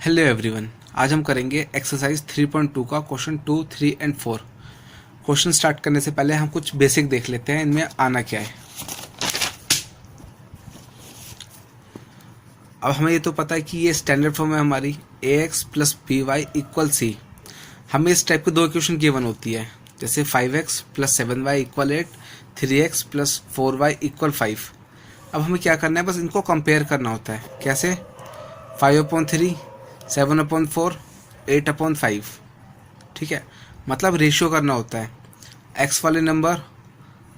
Hello everyone, आज हम करेंगे एक्सरसाइज 3.2 का क्वेश्चन 2, 3 एंड 4। क्वेश्चन स्टार्ट करने से पहले हम कुछ बेसिक देख लेते हैं इनमें आना क्या है। अब हमें ये तो पता है कि ये स्टैंडर्ड फॉर्म है हमारी ax plus B y equal C. हमें इस टाइप के दो इक्वेशन गिवन होती है, जैसे 5x plus 7y equal 8, 3x plus 4y equal 5। अब हमें क्या करना है, बस इनको कंपेयर करना होता है। कैसे? 5/3, 7/4, 8/5। ठीक है, मतलब रेशियो करना होता है एक्स वाले नंबर,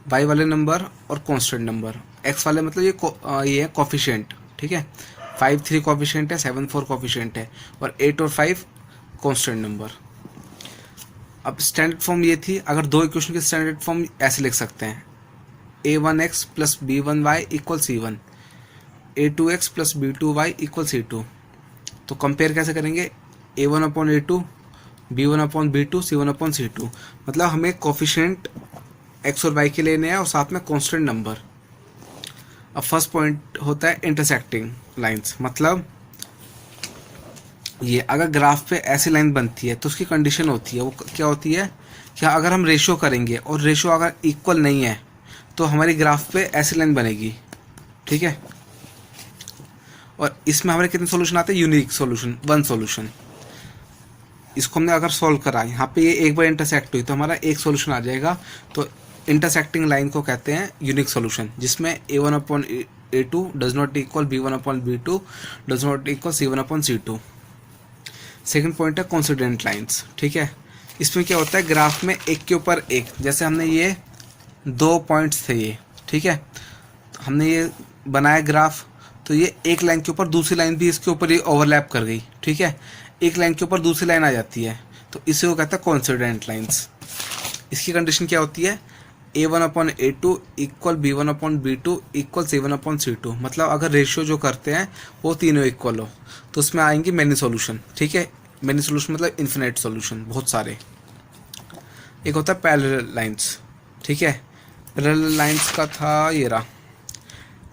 वाई वाले नंबर और कांस्टेंट नंबर। एक्स वाले मतलब ये है कोफिशिएंट। ठीक है, 5 3 कोफिशिएंट है, 7 4 कोफिशिएंट है और 8 और 5 कांस्टेंट नंबर। अब स्टैंडर्ड फॉर्म ये थी। अगर दो इक्वेशन की स्टैंडर्ड फॉर्म ऐसे लिख सकते हैं, a1x plus b1y equal c1, a2x plus b2y equal c2। तो कंपेयर कैसे करेंगे? a1/a2, b1/b2, c1/c2। मतलब हमें कोफिशिएंट x और y के लेने हैं और साथ में कांस्टेंट नंबर। अब फर्स्ट पॉइंट होता है इंटरसेक्टिंग लाइंस। मतलब ये अगर ग्राफ पे ऐसी लाइन बनती है तो उसकी कंडीशन होती है, वो क्या होती है कि अगर हम रेशियो करेंगे और रेशियो अगर इक्वल नहीं है तो हमारी ग्राफ पे ऐसी लाइन बनेगी। ठीक है, और इसमें हमारे कितने सॉल्यूशन आते हैं? Unique solution, one solution. इसको हमने अगर सॉल्व करा, यहाँ पे ये एक बार इंटरसेक्ट हुई तो हमारा एक सॉल्यूशन आ जाएगा। तो इंटरसेक्टिंग लाइन को कहते हैं यूनिक सॉल्यूशन, जिसमें a1/a2 does not equal b1/b2 does not equal c1/c2। Second point है कोइंसिडेंट लाइंस। ठीक है, इसमें क्या होता है, ग्राफ में एक के ऊपर एक, जैसे हमने ये दो पॉइंट्स थे ये। ठीक है, हमने ये बनाया ग्राफ, तो ये एक लाइन के ऊपर दूसरी लाइन भी इसके ऊपर ही ओवरलैप कर गई। ठीक है, एक लाइन के ऊपर दूसरी लाइन आ जाती है, तो इसे वो कहता है कोइंसिडेंट लाइंस। इसकी कंडीशन क्या होती है? a1/a2 equal b1/b2 equal c1/c2। मतलब अगर रेशियो जो करते हैं वो तीनों इक्वल हो तो उसमें आएंगे मैनी सॉल्यूशन। ठीक है, मैनी सॉल्यूशन मतलब इन्फिनिट सॉल्यूशन, बहुत सारे। एक होता है पैरेलल लाइंस। ठीक है, पैरेलल लाइंस का था ये रहा।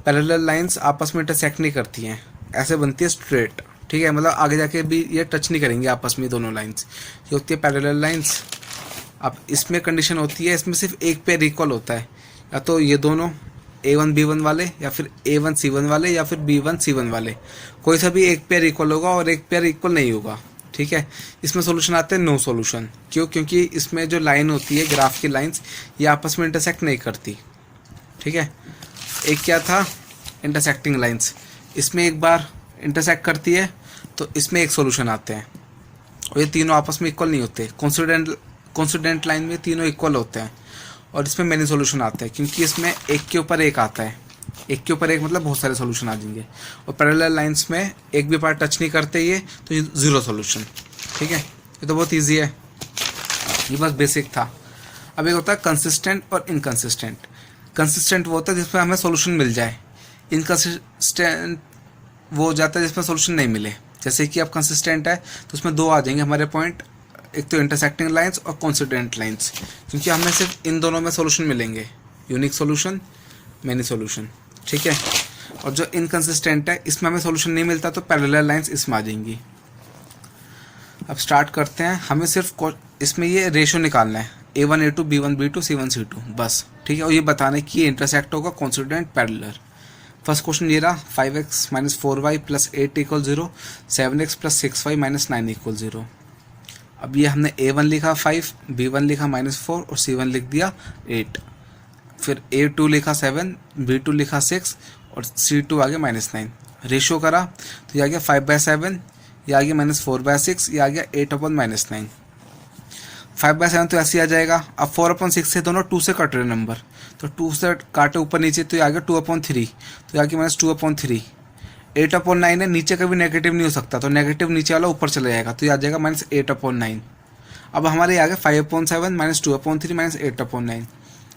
पैरेलल लाइंस आपस में इंटरसेक्ट नहीं करती हैं, ऐसे बनती है स्ट्रेट। ठीक है, मतलब आगे जाके भी ये टच नहीं करेंगे आपस में, दोनों लाइंस। ये होती है पैरेलल लाइंस। अब इसमें कंडीशन होती है, इसमें सिर्फ एक पेयर इक्वल होता है, या तो ये दोनों a1 b1 वाले, या फिर a1 c1 वाले, या फिर b1 c1 वाले। कोई सा भी एक पेयर इक्वल होगा और एक पेयर इक्वल नहीं होगा। ठीक है, इसमें सॉल्यूशन आते हैं नो सॉल्यूशन। क्यों? क्योंकि इसमें जो लाइन होती है, ग्राफ की लाइंस, ये आपस में इंटरसेक्ट नहीं करती। ठीक है, एक क्या था, इंटरसेक्टिंग लाइंस। इसमें एक बार इंटरसेक्ट करती है तो इसमें एक सॉल्यूशन आते हैं, और ये तीनों आपस में इक्वल नहीं होते। कॉन्सिडेंट लाइन में तीनों इक्वल होते हैं, और इसमें मैनी सॉल्यूशन आते हैं, क्योंकि इसमें एक के ऊपर एक आता है। एक के ऊपर एक मतलब बहुत सारे सॉल्यूशन आ जाएंगे। और पैरेलल लाइंस में एक भी पार्ट टच नहीं करते ये, तो ये जीरो सॉल्यूशन। ठीक है, ये तो बहुत ईजी है, ये बस बेसिक था। अब एक होता है कंसिस्टेंट और इनकंसिस्टेंट। कंसिस्टेंट वो होता है जिसमें हमें सॉल्यूशन मिल जाए, इनकंसिस्टेंट वो हो जाता है जिसमें सॉल्यूशन नहीं मिले। जैसे कि अब कंसिस्टेंट है तो उसमें दो आ जाएंगे हमारे पॉइंट, एक तो इंटरसेक्टिंग लाइंस और कोइंसिडेंट लाइंस, क्योंकि हमें सिर्फ इन दोनों में सॉल्यूशन मिलेंगे, यूनिक सॉल्यूशन, मैनी सॉल्यूशन। ठीक है, और जो इनकंसिस्टेंट है इसमें हमें सॉल्यूशन नहीं मिलता तो पैरेलल लाइंस इसमें आ जाएंगी। अब स्टार्ट करते हैं। हमें सिर्फ इसमें ये रेशियो निकालना है, a1 a2 b1 b2 c1 c2 बस। ठीक है, और ये बताने कि ये इंटरसेक्ट होगा कोइंसिडेंट पैरेलल। फर्स्ट क्वेश्चन ये रहा, 5x minus 4y plus 8 equal 0, 7x plus 6y minus 9 equal 0। अब ये हमने a1 लिखा 5, b1 लिखा -4 और c1 लिख दिया 8। फिर a2 लिखा 7, b2 लिखा 6 और c2 आ गया -9। रेशियो करा तो ये आ गया 5/7, ये आ गया -4/6, ये आ गया 8/9। 5/7 तो ऐसे ही आ जाएगा। अब 4/6 से दोनों 2 से कट रहे नंबर, तो 2 से काटे ऊपर नीचे तो ये आ गया 2/3, तो ये आ गया -2/3। 8/9 है, नीचे कभी नेगेटिव नहीं हो सकता, तो नेगेटिव नीचे वाला ऊपर चला जाएगा, तो ये आ जाएगा -8/9। अब हमारे आ गया 5/7 -2/3 -8/9,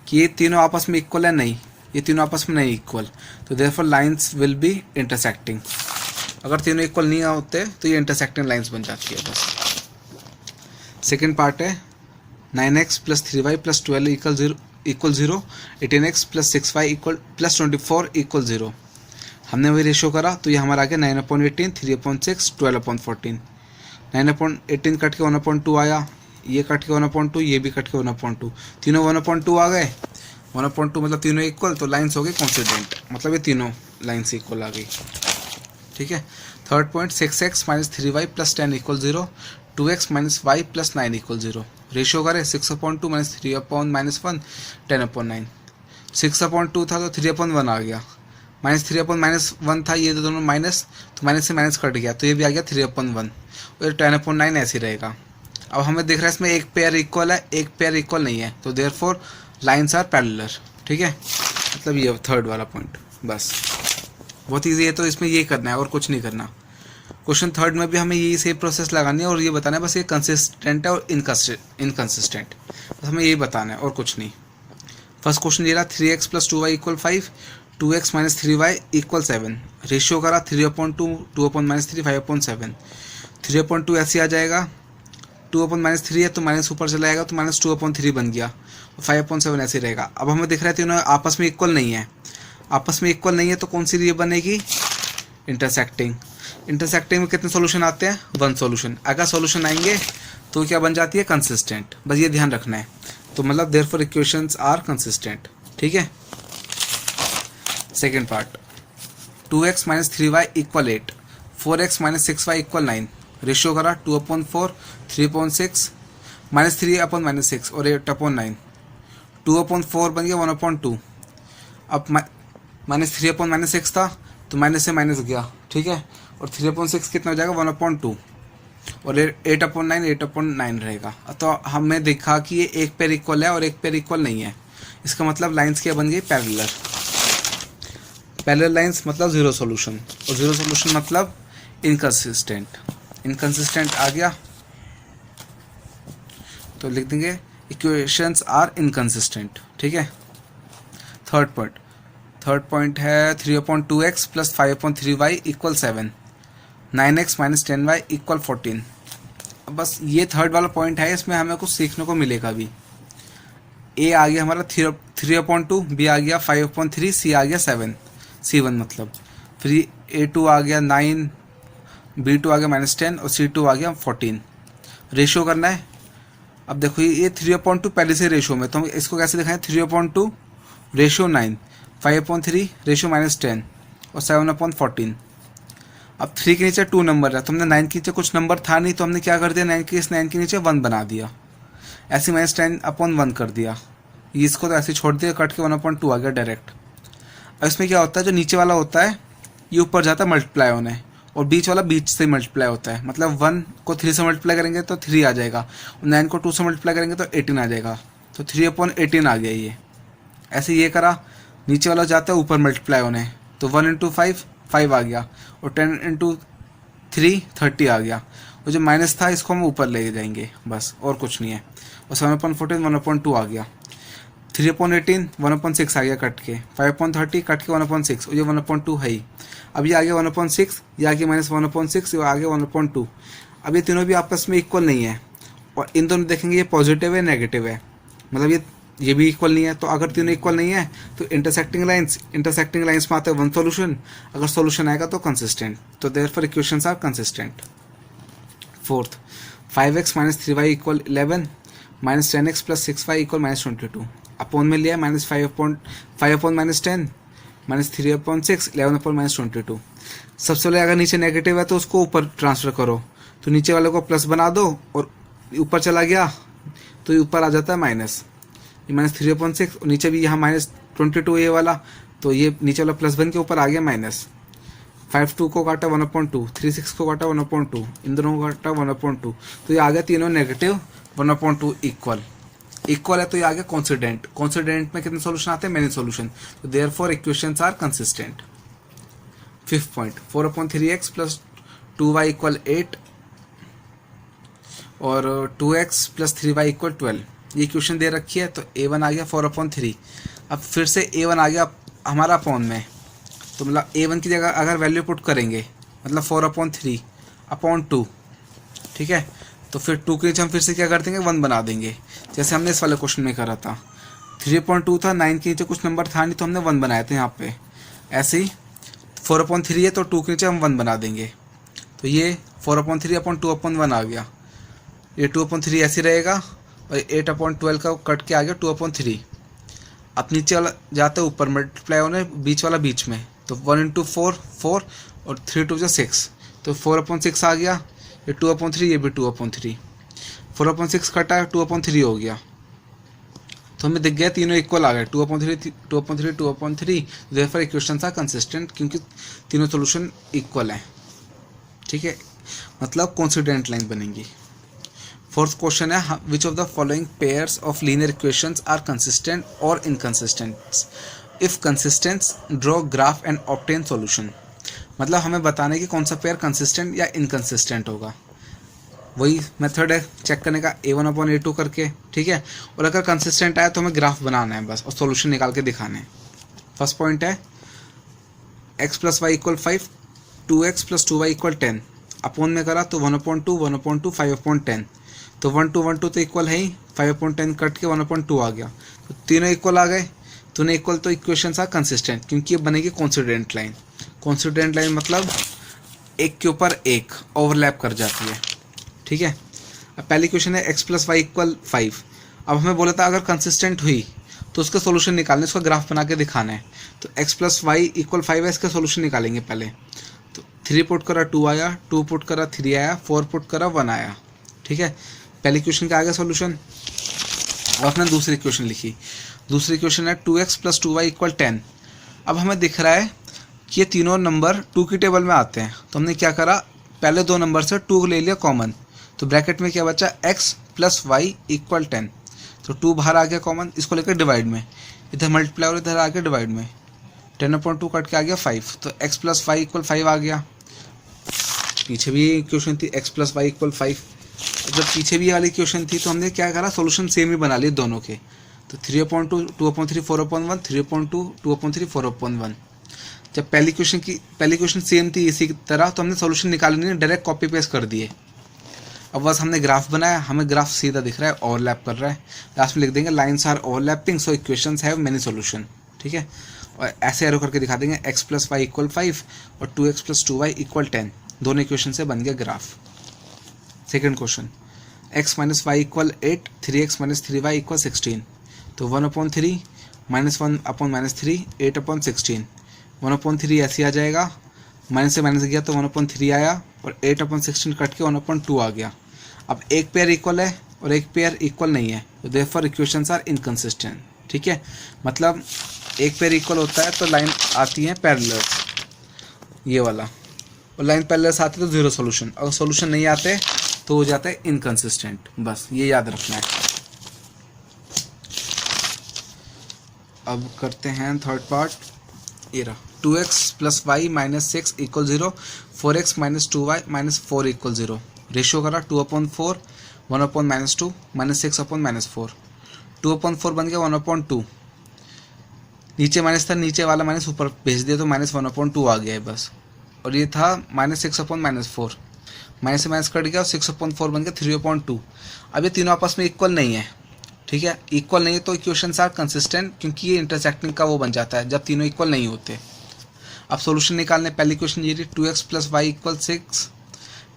कि ये तीनों आपस में इक्वल है? नहीं, ये तीनों आपस में नहीं इक्वल, तो therefore lines will be intersecting. अगर तीनों इक्वल नहीं होते तो ये इंटरसेक्टिंग लाइंस बन जाती है बस। सेकेंड पार्ट है 9x plus 3y plus 12 equal 0, 18x plus 6y equal plus 24 equal 0। हमने वही रेशो करा तो ये हमारा आ गया 9/18, 3/6, 12/14। 9/18 कट के 1/2 आया, ये कट के 1/2, ये भी कट के 1/2, तीनों 1/2 आ गए। 1/2 मतलब तीनों इक्वल, तो लाइन्स हो गई कॉन्सिडेंट, मतलब ये तीनों लाइन्स इक्वल आ गई। ठीक है। Third point, 6x - 3y + 10 = 0, 2x - y + 9 = 0। Ratio करें 6/2 - 3/-1, 10/9। 6/2 था तो 3/1 आ गया, -3/-1 था, ये दोनों माइनस, तो माइनस से माइनस कट गया, तो ये भी आ गया 3/1 और 10/9 ऐसे रहेगा। अब हमें दिख रहा है इसमें एक पेयर इक्वल है, एक पेयर इक्वल नहीं है, तो देयरफॉर लाइन्स आर पैरेलल। ठीक है, मतलब ये थर्ड वाला पॉइंट। बस बहुत ईजी है, तो इसमें ये करना है और कुछ नहीं करना। क्वेश्चन थर्ड में भी हमें यही सेम प्रोसेस लगानी है और ये बताना है बस ये कंसिस्टेंट है और इनकंसिस्टेंट, बस हमें यही बताना है और कुछ नहीं। फर्स्ट क्वेश्चन ये रहा 3x + 2y = 5, 2x - 3y = 7। Ratio करा 3/2, 2/-3, 5/7। 3/2 ऐसे आ जाएगा, 2/-3 है तो माइनस ऊपर चला जाएगा, तो -2/3 बन गया, 5/7 ऐसे रहेगा। अब हमें दिख रहा है तीनों आपस में इक्वल नहीं है, आपस में इक्वल नहीं है तो कौन सी ये बनेगी, इंटरसेक्टिंग। इंटरसेक्टिंग में कितने सॉल्यूशन आते हैं, 1 सॉल्यूशन। अगर सॉल्यूशन आएंगे तो क्या बन जाती है, कंसिस्टेंट। बस ये ध्यान रखना है, तो मतलब देयरफॉर इक्वेशंस आर कंसिस्टेंट। ठीक है। Second part, 2x - 3y = 8, 4x - 6y = 9। Ratio करा 2/4, 3/6, -3/-6 और 8/9। 2/4 बन गया 1/2। अब -3/-6 था तो माइनस से माइनस गया। ठीक है, और 3/6 कितना हो जाएगा, 1/2 और 8/9, 8/9 रहेगा। तो हमें देखा कि ये एक पेयर इक्वल है और एक पेयर इक्वल नहीं है, इसका मतलब लाइंस क्या बन गई, पैरेलल। पैरेलल लाइंस मतलब जीरो सॉल्यूशन, और जीरो सॉल्यूशन मतलब इनकंसिस्टेंट। इनकंसिस्टेंट आ गया तो लिख देंगे इक्वेशंस आर इनकंसिस्टेंट। ठीक है। थर्ड पॉइंट है 3/2x + 5/3y = 7, 9x - 10y = 14। अब बस ये थर्ड वाला पॉइंट है, इसमें हमें कुछ सीखने को मिलेगा भी। ए आ गया हमारा 3/2, बी आ गया 5/3, सी आ गया 7, C1 मतलब। फिर A2 आ गया 9, B2 आ गया -10 और C2 आ गया 14। रेशियो करना है। अब देखो ये 3/2 पहले से रेशियो में, तो हम इसको कैसे दिखाएं, 3/2 रेशियो 9, 5/3 रेशियो -10 और 7/14। अब 3 के नीचे 2 नंबर है, तो हमने 9 के नीचे कुछ नंबर था नहीं, तो हमने क्या कर दिया, 9 के नीचे 1 बना दिया, ऐसे -10/1 कर दिया। ये इसको तो ऐसे छोड़ दिया, कट के 1/2 आ गया डायरेक्ट। अब इसमें क्या होता है, जो नीचे वाला होता है ये ऊपर जाता है मल्टीप्लाई होने, और बीच वाला बीच से मल्टीप्लाई होता है। मतलब 1 को 3 से मल्टीप्लाई करेंगे तो 3 आ जाएगा, और 9 को 2 से मल्टीप्लाई करेंगे तो 18 आ जाएगा, तो 3/18 आ गया ये। ऐसे ये करा, नीचे वाला जाता है ऊपर मल्टीप्लाई होने, तो 1 × 5 5 आ गया, और 10 × 3 30 आ गया, और जो माइनस था इसको हम ऊपर ले जाएंगे, बस और कुछ नहीं है। और 7/14 1/2 आ गया, 3/18 1/6 आ गया कट के, 5/30 कट के 1/6, और ये 1/2 है ही। अब ये आ गया 1/6, ये आ गया -1/6, ये आ गया 1/2। अब ये तीनों भी आपस में इक्वल नहीं है, और इन दोनों देखेंगे ये पॉजिटिव है नेगेटिव है, मतलब ये भी इक्वल नहीं है। तो अगर तीनों इक्वल नहीं है तो इंटरसेक्टिंग लाइंस में आता है 1 सॉल्यूशन, अगर सॉल्यूशन आएगा तो कंसिस्टेंट, तो therefore equations are consistent. Fourth, 5x - 3y = 11, -10x + 6y = -22। Upon में लिया -5/10 -3/6 11/-22। सबसे पहले अगर नीचे नेगेटिव है तो उसको ऊपर ट्रांसफर करो, तो नीचे वाले को प्लस बना दो, और ऊपर चला गया तो ये ऊपर आ जाता है माइनस, ये -3/6, और नीचे भी यहाँ -22 ये वाला, तो ये नीचे वाला प्लस बन के ऊपर आ गया माइनस। 5 2 को काटा 1/2, 3 6 को काटा 1/2, इन दोनों को काटा 1/2, तो ये आ गया तीनों नेगेटिव, 1/2 इक्वल है, तो ये आ गया कॉन्सिडेंट। कॉन्सिडेंट में कितने सॉल्यूशन आते हैं, मेनी सॉल्यूशन, तो therefore equations are consistent. Fifth point, 4/3x + 2y = 8 और 2x + 3y = 12। ये इक्वेशन दे रखी है, तो A1 आ गया 4/3। अब फिर से A1 आ गया हमारा अपॉन में, तो मतलब A1 की जगह अगर वैल्यू पुट करेंगे, मतलब 4/3/2। ठीक है, तो फिर 2 के नीचे हम फिर से क्या कर देंगे, 1 बना देंगे, जैसे हमने इस वाले क्वेश्चन में करा था। 3/2 था, 9 के नीचे कुछ नंबर था नहीं, तो हमने 1 बनाए थे यहाँ पे। ऐसे ही 4/3 है तो 2 के नीचे हम 1 बना देंगे, तो ये 4/3/2/1 आ गया। ये 2/3 ऐसे रहेगा और 8/12 का कट के आ गया 2/3। अब नीचे वाला जाता है ऊपर, मल्टीप्लाई होने बीच वाला बीच में, तो 1 इंटू 4 4 और 3 2 6, तो 4/6 आ गया। ये 2/3, ये भी 2/3, 4/6 कटा है 2/3 हो गया। तो हमें दिख गया तीनों इक्वल आ गए, 2/3 2/3 2/3। देयरफॉर इक्वेशंस आर कंसिस्टेंट, क्योंकि तीनों सोल्यूशन इक्वल हैं। ठीक है, मतलब कोइंसिडेंट लाइन बनेंगी। फोर्थ क्वेश्चन है, which of the following pairs of linear equations are consistent और inconsistent? If consistent draw graph and obtain solution. मतलब हमें बताने कि कौन सा पेयर कंसिस्टेंट या इनकंसिस्टेंट होगा। वही मेथड है चेक करने का, A1/A2 करके। ठीक है, और अगर कंसिस्टेंट आया तो हमें ग्राफ बनाना है बस, और सॉल्यूशन निकाल के दिखाना है। फर्स्ट पॉइंट है x + y = 5, 2x + 2y = 10। Upon में करा तो 1/2 1/2 5/10, तो 1 2 1 2 तो इक्वल है ही, 5/10 कट के 1/2 आ गया, तो तीनों इक्वल आ गए। तीनों इक्वल तो इक्वेशंस आर कंसिस्टेंट, क्योंकि ये बनेगी कोइंसिडेंट लाइन। कोइंसिडेंट लाइन मतलब एक के ऊपर एक ओवरलैप कर जाती है। ठीक है, अब पहली क्वेश्चन है x + y = 5। अब हमें बोला था अगर कंसिस्टेंट हुई तो उसका सोल्यूशन निकालना है, उसका ग्राफ बना के दिखाना है। तो x + y = 5 है, इसका सोल्यूशन निकालेंगे पहले। तो 3 पुट करा 2 आया, 2 पुट करा 3 आया, 4 पुट करा 1 आया। ठीक है, पहली क्वेश्चन का आ गया सोल्यूशन। अब अपने दूसरी क्वेश्चन लिखी। दूसरी क्वेश्चन है 2x + 2y = 10। अब हमें दिख रहा है कि ये तीनों नंबर 2 की टेबल में आते हैं, तो हमने क्या करा, पहले दो नंबर से 2 ले लिया कॉमन, तो ब्रैकेट में क्या बचा, x + y = 10। तो 2 बाहर आ गया कॉमन, इसको लेकर डिवाइड में, इधर मल्टीप्लाई और इधर आ गया डिवाइड में, 10/2 कट के आ गया 5, तो x + y = 5 आ गया। पीछे भी क्वेश्चन थी x + y = 5। जब पीछे भी वाली क्वेश्चन थी तो हमने क्या करा, सोल्यूशन सेम ही बना लिए दोनों के। तो 3/2 2/3 4/1, 3/2 2/3 4/1। जब पहली क्वेश्चन सेम थी इसी तरह, तो हमने सोल्यूशन निकालने नहीं, डायरेक्ट कॉपी पेस्ट कर दिए। अब बस हमने ग्राफ बनाया, हमें ग्राफ सीधा दिख रहा है, ओवरलैप कर रहा है। लास्ट में लिख देंगे lines are overlapping so equations have many solution. ठीक है, और ऐसे एरो करके दिखा देंगे x + y = 5 और 2x + 2y = 10। दोनों इक्वेशन से बन गया graph. Second question, x - y = 8, 3x - 3y = 16। तो 1/3 -1/-3 8/16, 1/3 ऐसे आ जाएगा, माइनस से माइनस गया तो 1/3 आया, और 8/16 कट के 1/2 आ गया। अब एक पेयर इक्वल है और एक पेयर इक्वल नहीं है, तो देयरफॉर इक्वेशंस आर इनकंसिस्टेंट। ठीक है, मतलब एक पेयर इक्वल होता है तो लाइन आती है पैरेलल, ये वाला, और लाइन पैरेलल आती है तो जीरो सोल्यूशन, अगर सोल्यूशन नहीं आते तो हो जाता है इनकंसिस्टेंट। बस ये याद रखना है। अब करते हैं थर्ड पार्ट, ये रहा 2x + y - 6 = 0, 4x - 2y - 4 = 0। Ratio करा 2/4 1/-2 -6/-4, 2/4 बन गया 1/2। नीचे माइनस था, नीचे वाला माइनस ऊपर भेज दिया तो -1/2 आ गया है बस। और ये था -6/-4, माइनस से माइनस कट गया और 6/4 बन गया 3/2। अब ये तीनों आपस में इक्वल नहीं है। ठीक है, इक्वल नहीं है तो इक्वेशंस आर कंसिस्टेंट, क्योंकि ये इंटरसेक्टिंग का वो बन जाता है जब तीनों इक्वल नहीं होते। अब सॉल्यूशन निकालने, पहली क्वेश्चन ये रही 2x + y = 6।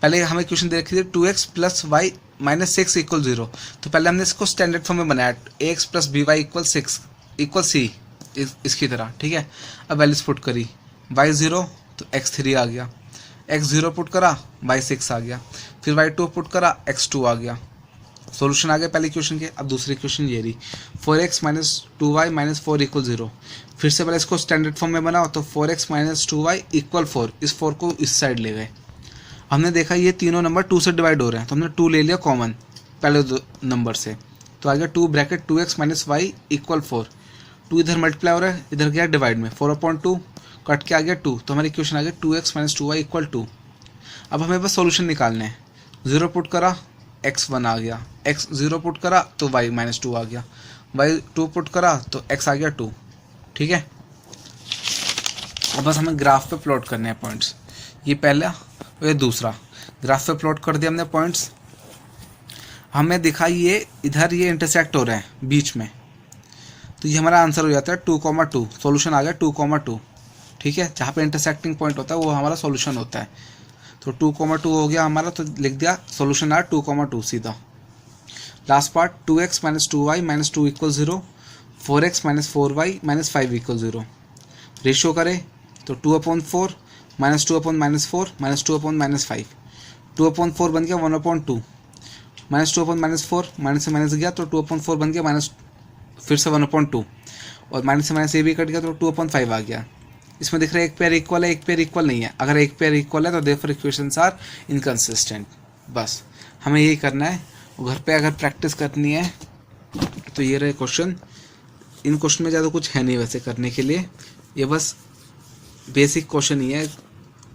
पहले हमें क्वेश्चन दे रखी थी 2x + y - 6 = 0, तो पहले हमने इसको स्टैंडर्ड फॉर्म में बनाया, ax + by = 6 = c, इसकी तरह। ठीक है, अब वैल्यूज पुट करी, y 0 तो x 3 आ गया, x 0 पुट करा y 6 आ गया, फिर y 2 पुट करा x 2 आ गया। सॉल्यूशन आ गया पहली क्वेश्चन के। अब दूसरी क्वेश्चन ये रही 4x - 2y - 4 = 0। फिर से पहले इसको स्टैंडर्ड फॉर्म में बनाओ, तो 4x - 2y = 4, इस 4 को इस साइड ले गए। हमने देखा ये तीनों नंबर 2 से डिवाइड हो रहे हैं, तो हमने 2 ले लिया कॉमन पहले दो नंबर से, तो आ गया 2 ब्रैकेट 2x - y = 4। 2 इधर मल्टीप्लाई हो रहा है, इधर गया डिवाइड में, 4/2 कट के आ गया 2, तो हमारी इक्वेशन आ गया 2x - 2y = 2। अब हमें बस सॉल्यूशन निकालने हैं। 0 पुट करा x 1 आ गया, x 0 पुट करा तो y - 2 आ गया, y 2 पुट करा तो x आ गया 2। ठीक है, अब बस हमें ग्राफ पे प्लॉट करने हैं पॉइंट्स। ये पहला और ये दूसरा, ग्राफ पे प्लॉट कर दिया हमने पॉइंट्स। हमें दिखा ये इधर ये इंटरसेक्ट हो रहे हैं बीच में, तो ये हमारा आंसर हो जाता है 2,2। सॉल्यूशन आ गया 2,2। ठीक है, जहाँ पे इंटरसेक्टिंग पॉइंट होता है वो हमारा सॉल्यूशन होता है। तो 2,2 हो गया हमारा, तो लिख दिया सॉल्यूशन आर 2,2 सीधा। Last part 2x minus 2y minus 2 equal 0, 4x minus 4y minus 5 equal 0। Ratio करें तो 2/4 माइनस 2/-4 माइनस 2/-5, 2/4 बन गया 1/2, माइनस 2/-4 माइनस से माइनस गया तो 2/4 बन गया माइनस फिर से 1/2, और माइनस से माइनस ये भी कट गया तो 2/5 आ गया। इसमें दिख रहा है एक पेयर इक्वल है, एक पेयर इक्वल नहीं है। अगर एक पेयर इक्वल है तो देयरफॉर इक्वेशंस आर इनकंसिस्टेंट। बस हमें यही करना है। घर पे अगर प्रैक्टिस करनी है तो ये रहे क्वेश्चन। इन क्वेश्चन में ज़्यादा कुछ है नहीं वैसे करने के लिए, ये बस बेसिक क्वेश्चन ही है,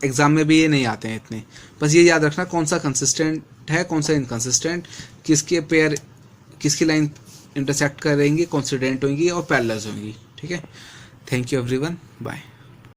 एग्ज़ाम में भी ये नहीं आते हैं इतने। बस ये याद रखना कौन सा कंसिस्टेंट है कौन सा इनकंसिस्टेंट, किसके पेयर किसकी लाइन इंटरसेक्ट करेंगी, कोइंसिडेंट होंगी और पैरेलल्स होंगी। ठीक है, थैंक यू एवरीवन, बाय।